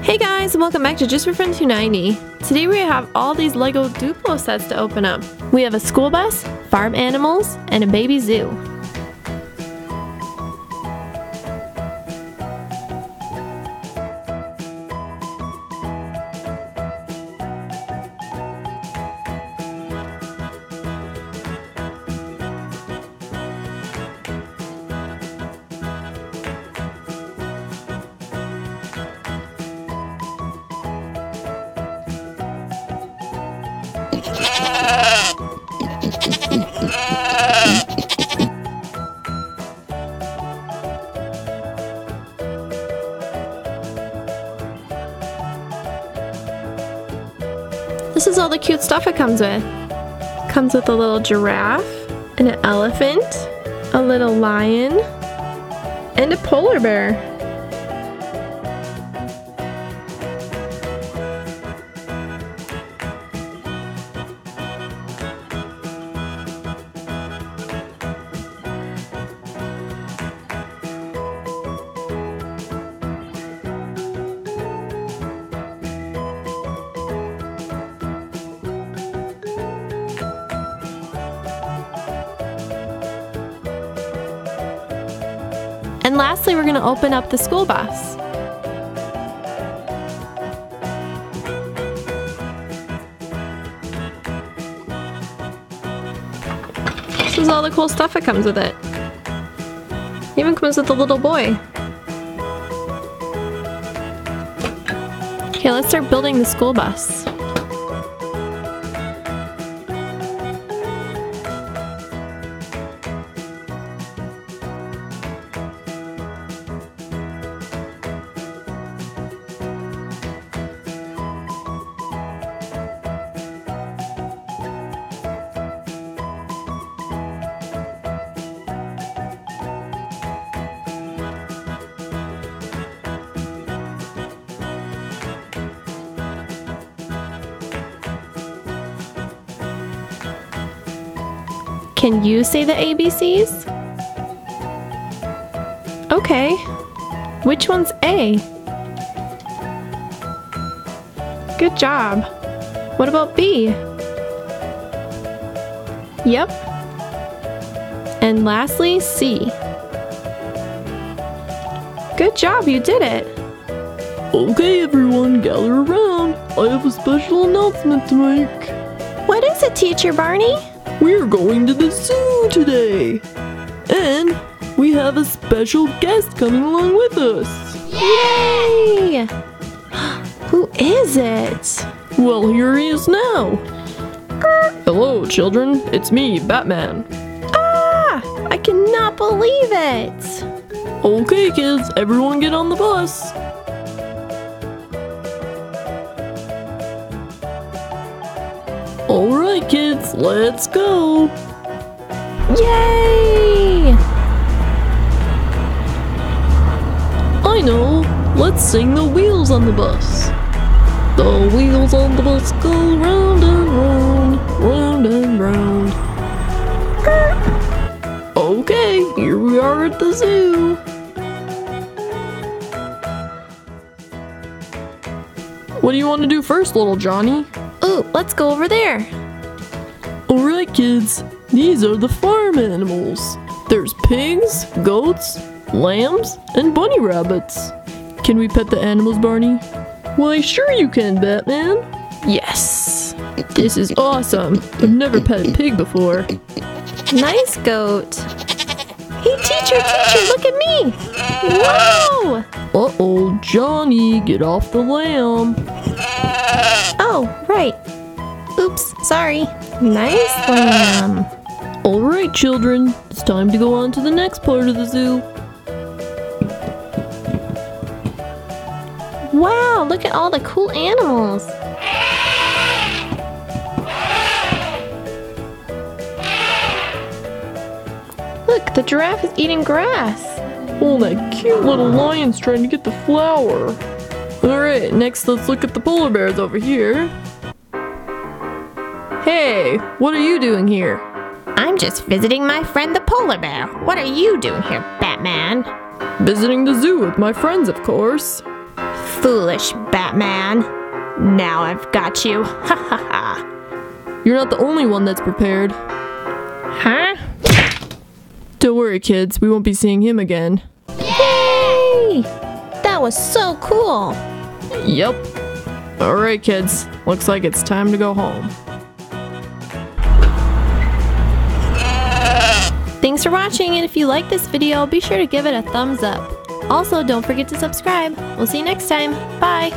Hey guys, and welcome back to Just for Fun 290. Today we have all these Lego Duplo sets to open up. We have a school bus, farm animals, and a baby zoo. This is all the cute stuff it comes with. Comes with a little giraffe, and an elephant, a little lion, and a polar bear. And lastly, we're going to open up the school bus. This is all the cool stuff that comes with it. It even comes with a little boy. Okay, let's start building the school bus. Can you say the ABCs? Okay. Which one's A? Good job. What about B? Yep. And lastly, C. Good job, you did it. Okay everyone, gather around. I have a special announcement to make. What is it, Teacher Barney? We're going to the zoo today. And we have a special guest coming along with us. Yay! Who is it? Well, here he is now. Hello children, it's me, Batman. Ah! I cannot believe it! Okay kids, everyone get on the bus. Alright kids, let's go! Yay! I know! Let's sing the wheels on the bus! The wheels on the bus go round and round, round and round. Okay, here we are at the zoo! What do you want to do first, little Johnny? Ooh, let's go over there. Alright kids, these are the farm animals. There's pigs, goats, lambs, and bunny rabbits. Can we pet the animals, Barney? Why sure you can, Batman. Yes. This is awesome. I've never pet a pig before. Nice goat. Hey teacher, look at me. Whoa! Uh-oh, Johnny, get off the lamb. Oh, right. Oops, sorry. Nice lamb. Alright children, it's time to go on to the next part of the zoo. Wow, look at all the cool animals. Look, the giraffe is eating grass. Oh, that cute little lion's trying to get the flower. Alright, next let's look at the polar bears over here. Hey, what are you doing here? I'm just visiting my friend the polar bear. What are you doing here, Batman? Visiting the zoo with my friends, of course. foolish, Batman. Now I've got you. Ha ha ha. You're not the only one that's prepared. Huh? Don't worry, kids. We won't be seeing him again. Yay! That was so cool. Yep. Alright, kids. Looks like it's time to go home. Thanks for watching, and if you like this video, be sure to give it a thumbs up. Also, don't forget to subscribe. We'll see you next time. Bye!